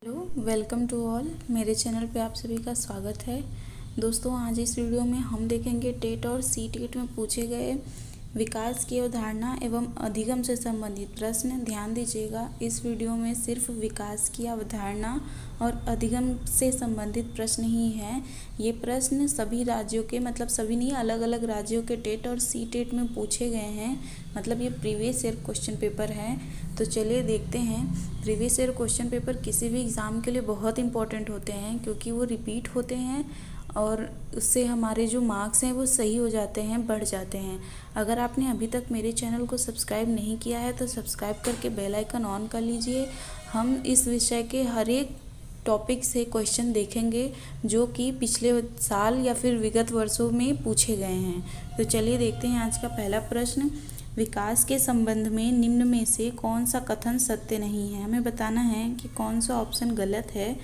Hello, welcome to all. मेरे channel पे आप सभी का स्वागत है। दोस्तों, आज इस वीडियो में हम देखेंगे टेट और सी टेट में पूछे गए विकास की अवधारणा एवं अधिगम से संबंधित प्रश्न। ध्यान दीजिएगा, इस वीडियो में सिर्फ विकास की अवधारणा और अधिगम से संबंधित प्रश्न ही हैं। ये प्रश्न सभी राज्यों के, मतलब सभी नहीं, अलग अलग राज्यों के टेट और सी टेट में पूछे गए हैं। मतलब ये प्रीवियस ईयर क्वेश्चन पेपर है। तो चलिए देखते हैं। प्रीवियस ईयर क्वेश्चन पेपर किसी भी एग्ज़ाम के लिए बहुत इंपॉर्टेंट होते हैं, क्योंकि वो रिपीट होते हैं और उससे हमारे जो मार्क्स हैं वो सही हो जाते हैं, बढ़ जाते हैं। अगर आपने अभी तक मेरे चैनल को सब्सक्राइब नहीं किया है तो सब्सक्राइब करके बेल आइकन ऑन कर लीजिए। हम इस विषय के हर एक टॉपिक से क्वेश्चन देखेंगे जो कि पिछले साल या फिर विगत वर्षों में पूछे गए हैं। तो चलिए देखते हैं आज का पहला प्रश्न। विकास के संबंध में निम्न में से कौन सा कथन सत्य नहीं है? हमें बताना है कि कौन सा ऑप्शन गलत है।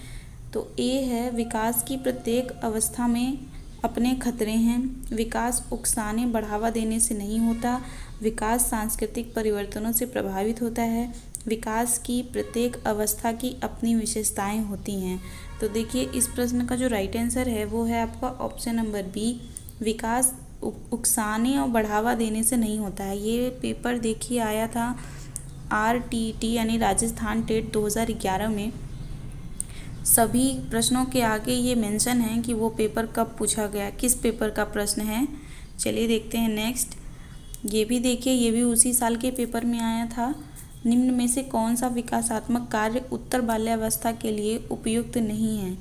तो ए है, विकास की प्रत्येक अवस्था में अपने खतरे हैं। विकास उकसाने बढ़ावा देने से नहीं होता। विकास सांस्कृतिक परिवर्तनों से प्रभावित होता है। विकास की प्रत्येक अवस्था की अपनी विशेषताएं होती हैं। तो देखिए, इस प्रश्न का जो राइट आंसर है वो है आपका ऑप्शन नंबर बी। विकास उकसाने और बढ़ावा देने से नहीं होता है। ये पेपर देखिए आया था RTT यानी राजस्थान टेट 2011 में। सभी प्रश्नों के आगे ये मेंशन है कि वो पेपर कब पूछा गया, किस पेपर का प्रश्न है। चलिए देखते हैं नेक्स्ट। ये भी देखिए, ये भी उसी साल के पेपर में आया था। निम्न में से कौन सा विकासात्मक कार्य उत्तर बाल्यावस्था के लिए उपयुक्त नहीं है?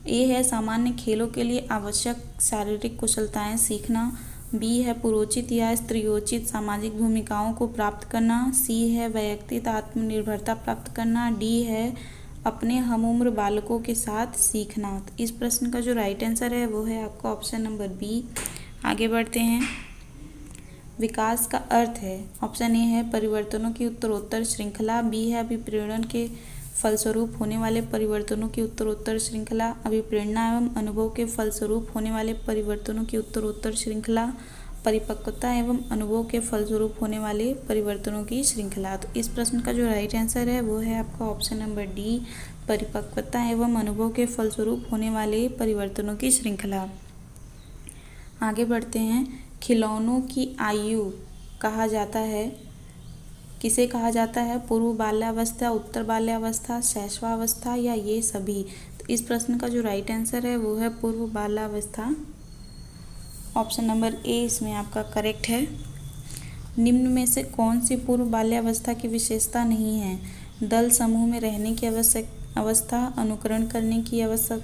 ए है, सामान्य खेलों के लिए आवश्यक शारीरिक कुशलताएं सीखना। बी है, पुरोचित या स्त्रियोचित सामाजिक भूमिकाओं को प्राप्त करना। सी है, वैयक्तिक आत्मनिर्भरता प्राप्त करना। डी है, अपने हमउम्र बालकों के साथ सीखना। तो इस प्रश्न का जो राइट आंसर है वो है आपका ऑप्शन नंबर बी। आगे बढ़ते हैं। विकास का अर्थ है, ऑप्शन ए है परिवर्तनों की उत्तरोत्तर श्रृंखला। बी है, अभिप्रेरण के फलस्वरूप होने वाले परिवर्तनों की उत्तरोत्तर श्रृंखला। अभिप्रेरणा एवं अनुभव के फलस्वरूप होने वाले परिवर्तनों की उत्तरोत्तर श्रृंखला। परिपक्वता एवं अनुभव के फलस्वरूप होने वाले परिवर्तनों की श्रृंखला। तो इस प्रश्न का जो राइट आंसर है वो है आपका ऑप्शन नंबर डी, परिपक्वता एवं अनुभव के फलस्वरूप होने वाले परिवर्तनों की श्रृंखला। आगे बढ़ते हैं। खिलौनों की आयु कहा जाता है, किसे कहा जाता है? पूर्व बाल्यावस्था, उत्तर बाल्यावस्था, शैशवावस्था या ये सभी? तो इस प्रश्न का जो राइट आंसर है वो है पूर्व बाल्यावस्था। ऑप्शन नंबर ए इसमें आपका करेक्ट है। निम्न में से कौन सी पूर्व बाल्यावस्था की विशेषता नहीं है? दल समूह में रहने की अवस्था, अनुकरण करने की अवस्था,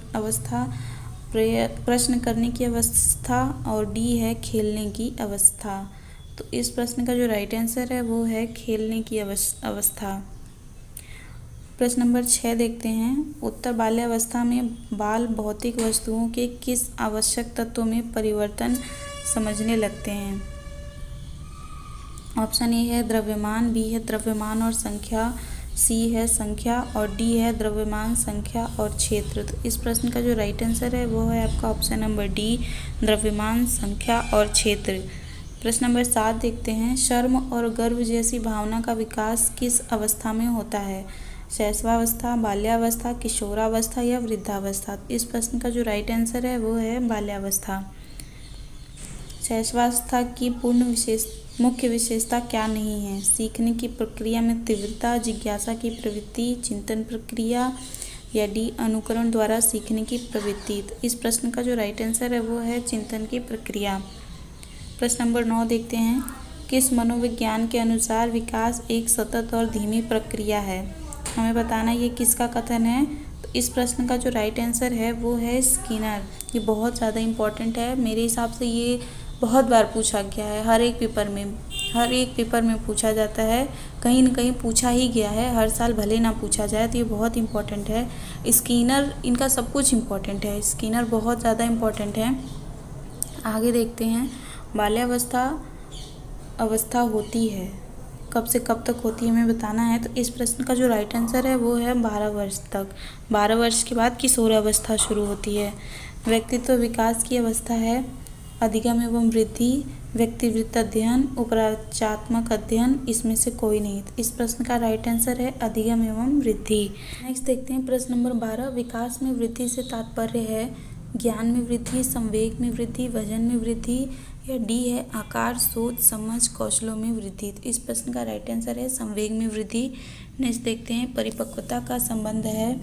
प्रश्न करने की अवस्था, और डी है खेलने की अवस्था। तो इस प्रश्न का जो राइट आंसर है वो है खेलने की अवस्था। प्रश्न नंबर 6 देखते हैं। उत्तर बाल्यावस्था में बाल भौतिक वस्तुओं के किस आवश्यक तत्वों में परिवर्तन समझने लगते हैं? ऑप्शन ए है द्रव्यमान, बी है द्रव्यमान और संख्या, सी है संख्या, और डी है द्रव्यमान, संख्या और क्षेत्र। तो इस प्रश्न का जो राइट आंसर है वो है आपका ऑप्शन नंबर डी, द्रव्यमान, संख्या और क्षेत्र। प्रश्न नंबर 7 देखते हैं। शर्म और गर्व जैसी भावना का विकास किस अवस्था में होता है? शैशवावस्था, बाल्यावस्था, किशोरावस्था या वृद्धावस्था? इस प्रश्न का जो राइट आंसर है वो है बाल्यावस्था। शैशवावस्था की मुख्य विशेषता क्या नहीं है? सीखने की प्रक्रिया में तीव्रता, जिज्ञासा की प्रवृत्ति, चिंतन प्रक्रिया, या डी अनुकरण द्वारा सीखने की प्रवृत्ति? तो इस प्रश्न का जो राइट आंसर है वो है चिंतन की प्रक्रिया। प्रश्न नंबर 9 देखते हैं। किस मनोविज्ञान के अनुसार विकास एक सतत और धीमी प्रक्रिया है? हमें बताना ये किसका कथन है। तो इस प्रश्न का जो राइट आंसर है वो है स्किनर। ये बहुत ज़्यादा इम्पॉर्टेंट है। मेरे हिसाब से ये बहुत बार पूछा गया है, हर एक पेपर में पूछा जाता है, कहीं न कहीं पूछा ही गया है। हर साल भले ना पूछा जाए, तो ये बहुत इम्पॉर्टेंट है। स्किनर, इनका सब कुछ इम्पॉर्टेंट है। स्किनर बहुत ज़्यादा इम्पॉर्टेंट है। आगे देखते हैं। बाल्यावस्था अवस्था होती है, कब से कब तक होती है हमें बताना है। तो इस प्रश्न का जो राइट आंसर है वो है 12 वर्ष तक। 12 वर्ष के बाद किशोरावस्था शुरू होती है। व्यक्तित्व विकास की अवस्था है अधिगम एवं वृद्धि, व्यक्तिवृत्त अध्ययन, उपराचात्मक अध्ययन, इसमें से कोई नहीं। इस प्रश्न का राइट आंसर है अधिगम एवं वृद्धि। नेक्स्ट देखते हैं प्रश्न नंबर 12। विकास में वृद्धि से तात्पर्य है ज्ञान में वृद्धि, संवेग में वृद्धि, वजन में वृद्धि, या डी है आकार, सोच, समझ, कौशलों में वृद्धि। इस प्रश्न का राइट आंसर है संवेग में वृद्धि। नेक्स्ट देखते हैं परिपक्वता का संबंध है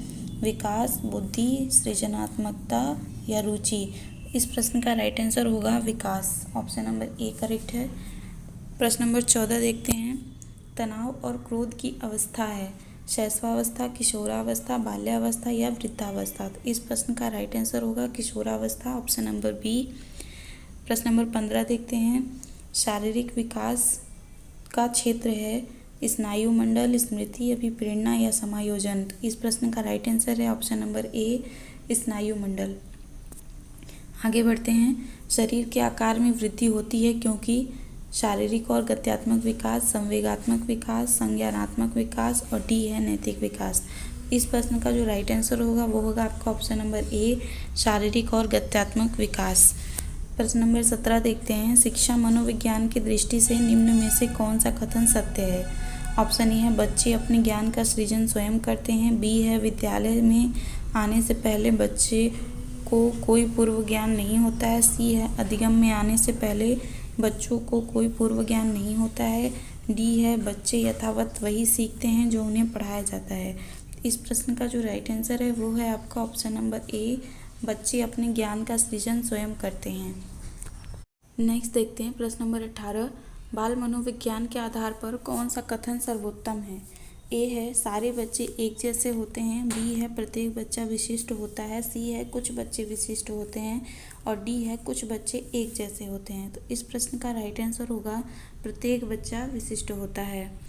विकास, बुद्धि, सृजनात्मकता या रुचि। इस प्रश्न का राइट आंसर होगा विकास। ऑप्शन नंबर ए करेक्ट है। प्रश्न नंबर 14 देखते हैं। तनाव और क्रोध की अवस्था है शैशवावस्था, किशोरावस्था, बाल्यावस्था या वृद्धावस्था। तो इस प्रश्न का राइट आंसर होगा किशोरावस्था। Option number B. प्रश्न नंबर 15 देखते हैं। शारीरिक विकास का क्षेत्र है स्नायु मंडल, स्मृति, अभिप्रेरणा या समायोजन। इस प्रश्न का राइट आंसर है ऑप्शन नंबर ए स्नायु मंडल। आगे बढ़ते हैं। शरीर के आकार में वृद्धि होती है क्योंकि शारीरिक और गत्यात्मक विकास, संवेगात्मक विकास, संज्ञानात्मक विकास, और डी है नैतिक विकास। इस प्रश्न का जो राइट आंसर होगा वो होगा आपका ऑप्शन नंबर ए शारीरिक और गत्यात्मक विकास। प्रश्न नंबर 17 देखते हैं। शिक्षा मनोविज्ञान की दृष्टि से निम्न में से कौन सा कथन सत्य है। ऑप्शन ए है बच्चे अपने ज्ञान का सृजन स्वयं करते हैं, बी है विद्यालय में आने से पहले बच्चे को कोई पूर्व ज्ञान नहीं होता है, सी है अधिगम में आने से पहले बच्चों को कोई पूर्व ज्ञान नहीं होता है, डी है बच्चे यथावत वही सीखते हैं जो उन्हें पढ़ाया जाता है। इस प्रश्न का जो राइट आंसर है वो है आपका ऑप्शन नंबर ए बच्चे अपने ज्ञान का सृजन स्वयं करते हैं। नेक्स्ट देखते हैं प्रश्न नंबर 18। बाल मनोविज्ञान के आधार पर कौन सा कथन सर्वोत्तम है। ए है सारे बच्चे एक जैसे होते हैं, बी है प्रत्येक बच्चा विशिष्ट होता है, सी है कुछ बच्चे विशिष्ट होते हैं, और डी है कुछ बच्चे एक जैसे होते हैं। तो इस प्रश्न का राइट आंसर होगा प्रत्येक बच्चा विशिष्ट होता है।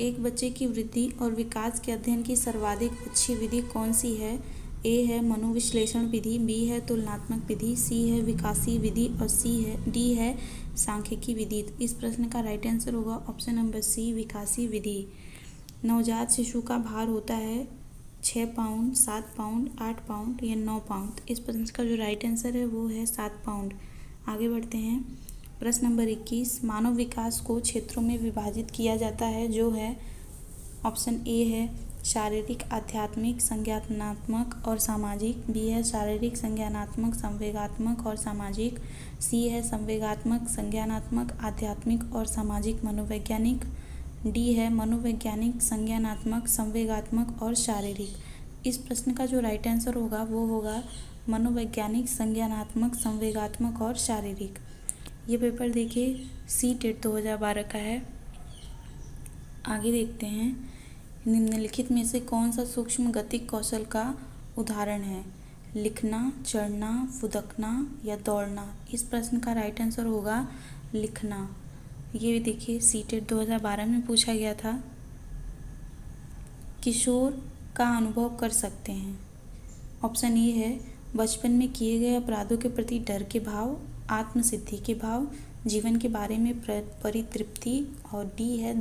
एक बच्चे की वृद्धि और विकास के अध्ययन की सर्वाधिक अच्छी विधि कौन सी है। ए है मनोविश्लेषण विधि, बी है तुलनात्मक विधि, सी है विकासी विधि, और डी है सांख्यिकी विधि। इस प्रश्न का राइट आंसर होगा ऑप्शन नंबर सी विकासी विधि। नवजात शिशु का भार होता है 6 पाउंड, 7 पाउंड, 8 पाउंड या 9 पाउंड। इस प्रश्न का जो राइट आंसर है वो है 7 पाउंड। आगे बढ़ते हैं। प्रश्न नंबर 21। मानव विकास को क्षेत्रों में विभाजित किया जाता है जो है ऑप्शन ए है शारीरिक, आध्यात्मिक, संज्ञानात्मक और सामाजिक, बी है शारीरिक, संज्ञानात्मक, संवेगात्मक और सामाजिक, सी है संवेगात्मक, संज्ञानात्मक, आध्यात्मिक और सामाजिक मनोवैज्ञानिक, डी है मनोवैज्ञानिक, संज्ञानात्मक, संवेगात्मक और शारीरिक। इस प्रश्न का जो राइट आंसर होगा वो होगा मनोवैज्ञानिक, संज्ञानात्मक, संवेगात्मक और शारीरिक। ये पेपर देखिए सी-टेट 2012 का है। आगे देखते हैं। निम्नलिखित में से कौन सा सूक्ष्म गतिक कौशल का उदाहरण है। लिखना, चढ़ना, फुदकना या दौड़ना। इस प्रश्न का राइट आंसर होगा लिखना। ये देखिए सी-टेट 2012 में पूछा गया था। किशोर का अनुभव कर सकते हैं। ऑप्शन ए है बचपन में किए गए अपराधों के प्रति डर के भाव, आत्मसिद्धि के भाव, जीवन के बारे में परितृप्ति, और डी है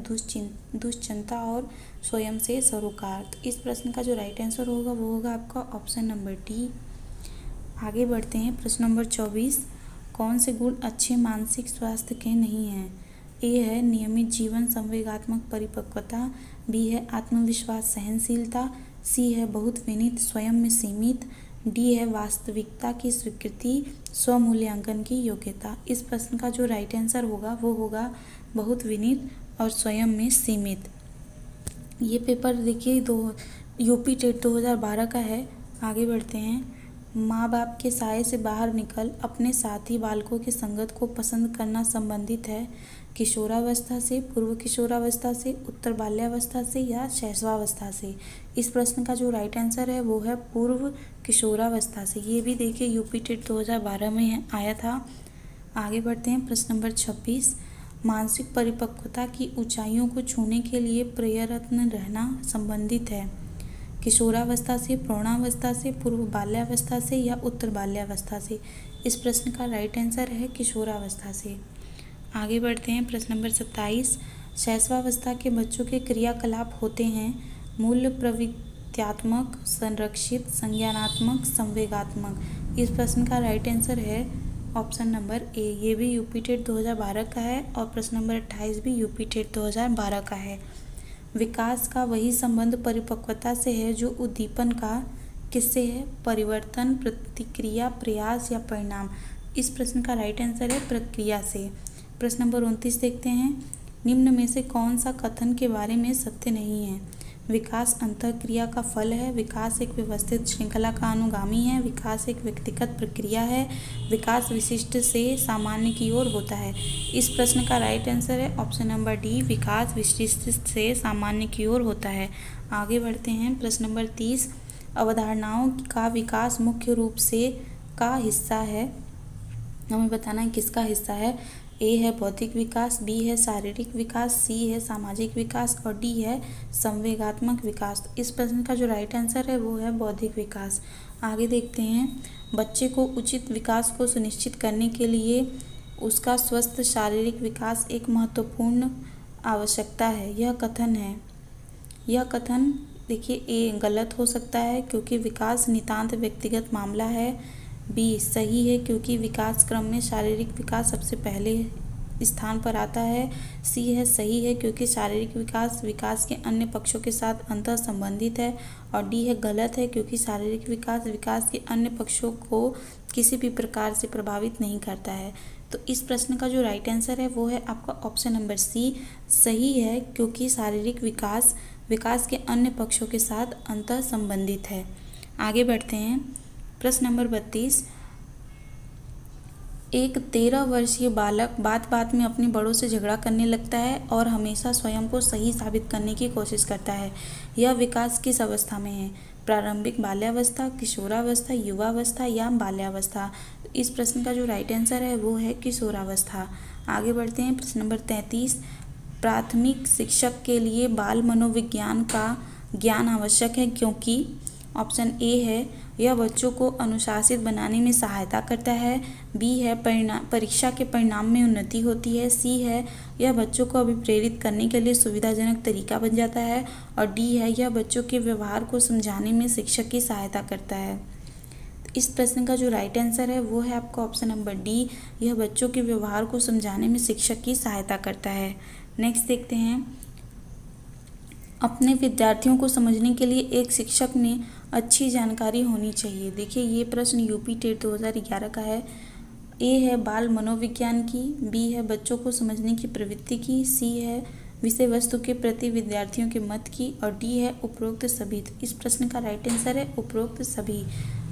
दुश्चिंता और स्वयं से सरोकार। तो इस प्रश्न का जो राइट आंसर होगा वो होगा आपका ऑप्शन नंबर डी। आगे बढ़ते हैं। प्रश्न नंबर 24। कौन से गुण अच्छे मानसिक स्वास्थ्य के नहीं हैं। ए है नियमित जीवन, संवेगात्मक परिपक्वता, बी है आत्मविश्वास, सहनशीलता, सी है बहुत विनीत, स्वयं में सीमित, डी है वास्तविकता की स्वीकृति, स्वमूल्यांकन की योग्यता। इस प्रश्न का जो राइट आंसर होगा वो होगा बहुत विनीत और स्वयं में सीमित। ये पेपर देखिए यूपी टेट 2012 का है। आगे बढ़ते हैं। माँ बाप के साये से बाहर निकल अपने साथी बालकों की संगत को पसंद करना संबंधित है किशोरावस्था से, पूर्व किशोरावस्था से, उत्तर बाल्यावस्था से या शैशवावस्था से। इस प्रश्न का जो राइट आंसर है वो है पूर्व किशोरावस्था से। ये भी देखिए यूपी टेट 2012 में आया था। आगे बढ़ते हैं। प्रश्न नंबर 26। मानसिक परिपक्वता की ऊंचाइयों को छूने के लिए प्रयत्न रहना संबंधित है किशोरावस्था से, प्रौढ़ावस्था से, पूर्व बाल्यावस्था से या उत्तर बाल्यावस्था से। इस प्रश्न का राइट आंसर है किशोरावस्था से। आगे बढ़ते हैं। प्रश्न नंबर 27। शैशवावस्था के बच्चों के क्रियाकलाप होते हैं मूल्य प्रवृत्त्यात्मक, संरक्षित, संज्ञानात्मक, संवेगात्मक। इस प्रश्न का राइट आंसर है ऑप्शन नंबर ए। ये भी यूपी टेट 2012 का है और प्रश्न नंबर 28 भी यूपी टेट 2012 का है। विकास का वही संबंध परिपक्वता से है जो उद्दीपन का किससे है? परिवर्तन, प्रतिक्रिया, प्रयास या परिणाम। इस प्रश्न का राइट आंसर है प्रक्रिया से। प्रश्न नंबर 29 देखते हैं। निम्न में से कौन सा कथन के बारे में सत्य नहीं है? विकास अंतःक्रिया का फल है, विकास एक व्यवस्थित श्रृंखला का अनुगामी है, विकास एक व्यक्तिगत प्रक्रिया है, विकास विशिष्ट से सामान्य की ओर होता है। इस प्रश्न का राइट आंसर है ऑप्शन नंबर डी, विकास विशिष्ट से सामान्य की ओर होता है। आगे बढ़ते हैं। प्रश्न नंबर 30, अवधारणाओं का विकास मुख्य रूप से का हिस्सा है। हमें बताना है किसका हिस्सा है। ए है बौद्धिक विकास, बी है शारीरिक विकास, सी है सामाजिक विकास और डी है संवेगात्मक विकास। इस प्रश्न का जो राइट आंसर है वो है बौद्धिक विकास। आगे देखते हैं। बच्चे को उचित विकास को सुनिश्चित करने के लिए उसका स्वस्थ शारीरिक विकास एक महत्वपूर्ण आवश्यकता है। यह कथन देखिए ए गलत हो सकता है क्योंकि विकास नितांत व्यक्तिगत मामला है। बी सही है क्योंकि विकास क्रम में शारीरिक विकास सबसे पहले स्थान पर आता है। सी है सही है क्योंकि शारीरिक विकास विकास के अन्य पक्षों के साथ अंतः संबंधित है। और डी है गलत है क्योंकि शारीरिक विकास विकास के अन्य पक्षों को किसी भी प्रकार से प्रभावित नहीं करता है। तो इस प्रश्न का जो राइट आंसर है वो है आपका ऑप्शन नंबर सी, सही है क्योंकि शारीरिक विकास विकास के अन्य पक्षों के साथ अंतः संबंधित है। आगे बढ़ते हैं। प्रश्न नंबर 32, एक 13 वर्षीय बालक बात बात में अपने बड़ों से झगड़ा करने लगता है और हमेशा स्वयं को सही साबित करने की कोशिश करता है। यह विकास किस अवस्था में है? प्रारंभिक बाल्यावस्था, किशोरावस्था, युवावस्था या बाल्यावस्था। इस प्रश्न का जो राइट आंसर है वो है किशोरावस्था। आगे बढ़ते हैं। प्रश्न नंबर 33, प्राथमिक शिक्षक के लिए बाल मनोविज्ञान का ज्ञान आवश्यक है क्योंकि ऑप्शन ए है यह बच्चों को अनुशासित बनाने में सहायता करता है, बी है परीक्षा के परिणाम में उन्नति होती है, सी है यह बच्चों को अभिप्रेरित करने के लिए सुविधाजनक तरीका बन जाता है और डी है यह बच्चों के व्यवहार को समझाने में शिक्षक की सहायता करता है। इस प्रश्न का जो राइट आंसर है वो है आपका ऑप्शन नंबर डी, यह बच्चों के व्यवहार को समझाने में शिक्षक की सहायता करता है। नेक्स्ट देखते हैं। अपने विद्यार्थियों को समझने के लिए एक शिक्षक में अच्छी जानकारी होनी चाहिए। देखिए ये प्रश्न यूपी टेट 2011 का है। ए है बाल मनोविज्ञान की, बी है बच्चों को समझने की प्रवृत्ति की, सी है विषय वस्तु के प्रति विद्यार्थियों के मत की और डी है उपरोक्त सभी। इस प्रश्न का राइट आंसर है उपरोक्त सभी।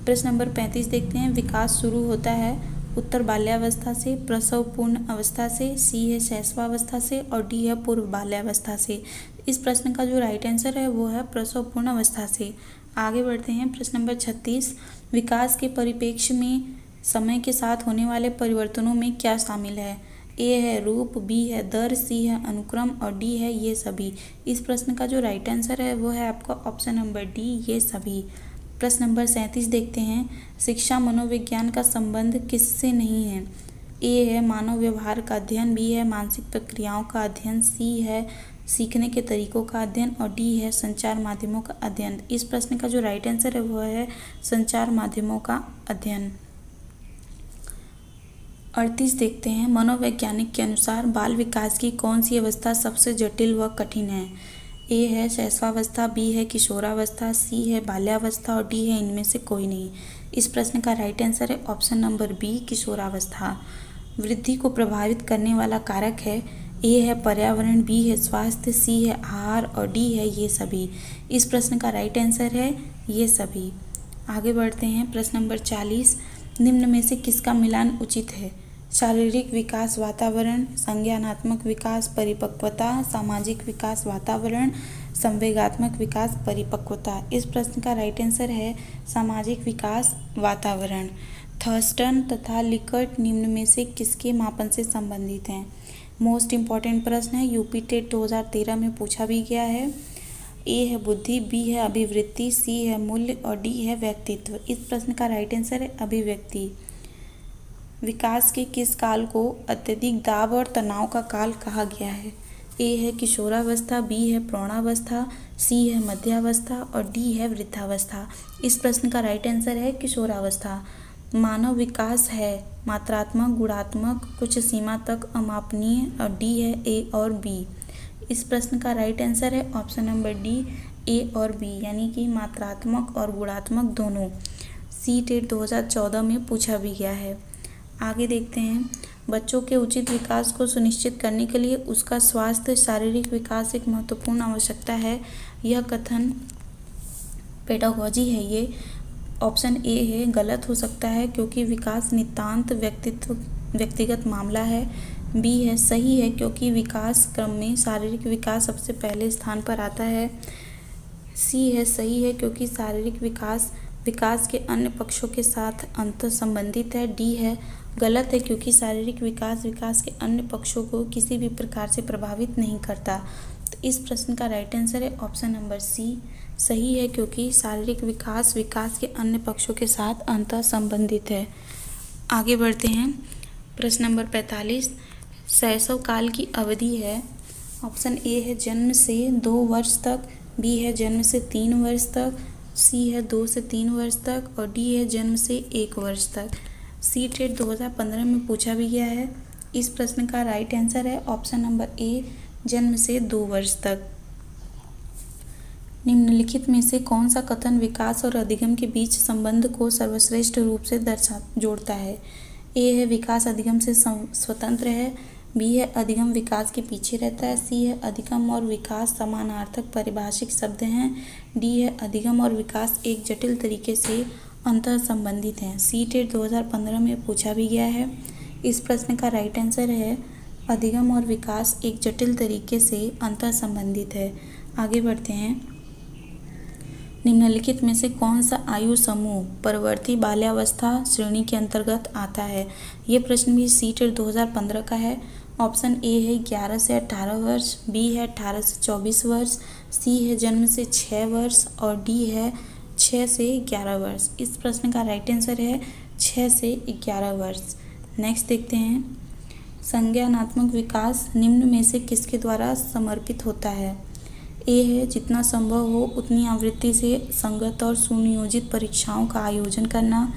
प्रश्न नंबर 35 देखते हैं। विकास शुरू होता है उत्तर बाल्यावस्था से, प्रसव पूर्ण अवस्था से, सी है शैशवावस्था से और डी है पूर्व बाल्यावस्था से। इस प्रश्न का जो राइट आंसर है वो है प्रसव पूर्ण अवस्था से। आगे बढ़ते हैं। प्रश्न नंबर 36, विकास के परिप्रेक्ष्य में समय के साथ होने वाले परिवर्तनों में क्या शामिल है? ए है रूप, बी है दर, सी है अनुक्रम और डी है ये सभी। इस प्रश्न का जो राइट आंसर है वो है आपका ऑप्शन नंबर डी, ये सभी। प्रश्न नंबर 37 देखते हैं। शिक्षा मनोविज्ञान का संबंध किससे नहीं है? ए है मानव व्यवहार का अध्ययन, बी है मानसिक प्रक्रियाओं का अध्ययन, सी है सीखने के तरीकों का अध्ययन और डी है संचार माध्यमों का अध्ययन। इस प्रश्न का जो राइट आंसर है वो है संचार माध्यमों का अध्ययन। 38 देखते हैं। मनोवैज्ञानिक के अनुसार बाल विकास की कौन सी अवस्था सबसे जटिल व कठिन है? ए है शैशवावस्था, बी है किशोरावस्था, सी है बाल्यावस्था और डी है इनमें से कोई नहीं। इस प्रश्न का राइट आंसर है ऑप्शन नंबर बी, किशोरावस्था। वृद्धि को प्रभावित करने वाला कारक है। ए है पर्यावरण, बी है स्वास्थ्य, सी है आहार और डी है ये सभी। इस प्रश्न का राइट आंसर है ये सभी। आगे बढ़ते हैं। प्रश्न नंबर 40, निम्न में से किसका मिलान उचित है? शारीरिक विकास वातावरण, संज्ञानात्मक विकास परिपक्वता, सामाजिक विकास वातावरण, संवेगात्मक विकास परिपक्वता। इस प्रश्न का राइट आंसर है सामाजिक विकास वातावरण। थर्स्टन तथा लिकर्ट निम्न में से किसके मापन से संबंधित हैं? मोस्ट इम्पॉर्टेंट प्रश्न है, यूपी टेट 2013 में पूछा भी गया है। ए है बुद्धि, बी है अभिवृत्ति, सी है मूल्य और डी है व्यक्तित्व। इस प्रश्न का राइट आंसर है अभिव्यक्ति। विकास के किस काल को अत्यधिक दाब और तनाव का काल कहा गया है? ए है किशोरावस्था, बी है प्रौढ़ावस्था, सी है मध्यावस्था और डी है वृद्धावस्था। इस प्रश्न का राइट आंसर है किशोरावस्था। मानव विकास है मात्रात्मक, गुणात्मक, कुछ सीमा तक अमापनीय, और डी है ए और बी। इस प्रश्न का राइट आंसर है ऑप्शन नंबर डी, ए और बी, यानी कि मात्रात्मक और गुणात्मक दोनों। सी-टेट 2014 में पूछा भी गया है। आगे देखते हैं, बच्चों के उचित विकास को सुनिश्चित करने के लिए उसका स्वास्थ्य शारीरिक विकास एक महत्वपूर्ण आवश्यकता है। यह कथन पेडागोजी है, ये ऑप्शन ए है, गलत हो सकता है क्योंकि विकास नितांत व्यक्तिगत मामला है। बी है, सही है क्योंकि विकास क्रम में शारीरिक विकास सबसे पहले स्थान पर आता है। सी है, सही है क्योंकि शारीरिक विकास के अन्य पक्षों के साथ अंतः संबंधित है। डी है, गलत है क्योंकि शारीरिक विकास के अन्य पक्षों को किसी भी प्रकार से प्रभावित नहीं करता। तो इस प्रश्न का राइट आंसर है ऑप्शन नंबर सी, सही है क्योंकि शारीरिक विकास के अन्य पक्षों के साथ अंतः संबंधित है। आगे बढ़ते हैं, प्रश्न नंबर 45, शैशव काल की अवधि है। ऑप्शन ए है जन्म से 2 वर्ष तक, बी है जन्म से 3 वर्ष तक, सी है 2 से 3 वर्ष तक, और डी है जन्म से 1 वर्ष तक। सी-टेट 2015 में पूछा भी गया है। इस प्रश्न का राइट आंसर है ऑप्शन नंबर ए, जन्म से 2 वर्ष तक। निम्नलिखित में से कौन सा कथन विकास और अधिगम के बीच संबंध को सर्वश्रेष्ठ रूप से जोड़ता है? ए है, विकास अधिगम से स्वतंत्र है, बी है, अधिगम विकास के पीछे रहता है, सी है, अधिगम और विकास समानार्थक पारिभाषिक शब्द हैं, डी है, अधिगम और विकास एक जटिल तरीके से अंतः संबंधित हैं। सी-टेट 2015 में पूछा भी गया है। इस प्रश्न का राइट आंसर है अधिगम और विकास एक जटिल तरीके से अंतः संबंधित है। आगे बढ़ते हैं, निम्नलिखित में से कौन सा आयु समूह परवर्ती बाल्यावस्था श्रेणी के अंतर्गत आता है? ये प्रश्न भी सी-टेट 2015 का है। ऑप्शन ए है 11 से 18 वर्ष, बी है 18 से 24 वर्ष, सी है जन्म से 6 वर्ष, और डी है 6 से 11 वर्ष। इस प्रश्न का राइट आंसर है 6 से 11 वर्ष। नेक्स्ट देखते हैं, संज्ञानात्मक विकास निम्न में से किसके द्वारा समर्पित होता है? ए है, जितना संभव हो उतनी आवृत्ति से संगत और सुनियोजित परीक्षाओं का आयोजन करना,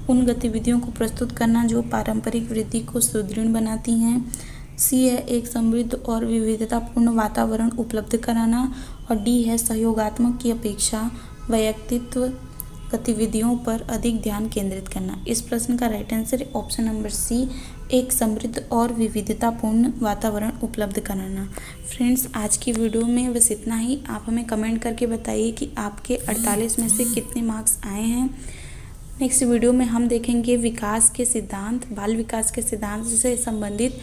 उन गतिविधियों को प्रस्तुत करना जो पारंपरिक वृद्धि को सुदृढ़ बनाती हैं। सी है, एक समृद्ध और विविधतापूर्ण वातावरण उपलब्ध कराना, और डी है, सहयोगात्मक की अपेक्षा वैयक्तित्व गतिविधियों पर अधिक ध्यान केंद्रित करना। इस प्रश्न का राइट आंसर है ऑप्शन नंबर सी, एक समृद्ध और विविधतापूर्ण वातावरण उपलब्ध कराना। फ्रेंड्स, आज की वीडियो में बस इतना ही। आप हमें कमेंट करके बताइए कि आपके 48 में से कितने मार्क्स आए हैं। नेक्स्ट वीडियो में हम देखेंगे विकास के सिद्धांत, बाल विकास के सिद्धांत से संबंधित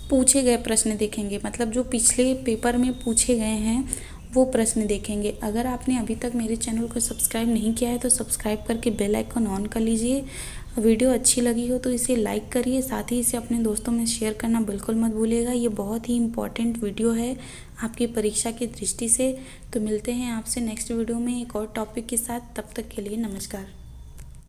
पूछे गए प्रश्न देखेंगे, मतलब जो पिछले पेपर में पूछे गए हैं वो प्रश्न देखेंगे। अगर आपने अभी तक मेरे चैनल को सब्सक्राइब नहीं किया है तो सब्सक्राइब करके बेल आइकन ऑन कर लीजिए। वीडियो अच्छी लगी हो तो इसे लाइक करिए, साथ ही इसे अपने दोस्तों में शेयर करना बिल्कुल मत भूलिएगा। ये बहुत ही इम्पॉर्टेंट वीडियो है आपकी परीक्षा की दृष्टि से। तो मिलते हैं आपसे नेक्स्ट वीडियो में एक और टॉपिक के साथ। तब तक के लिए नमस्कार।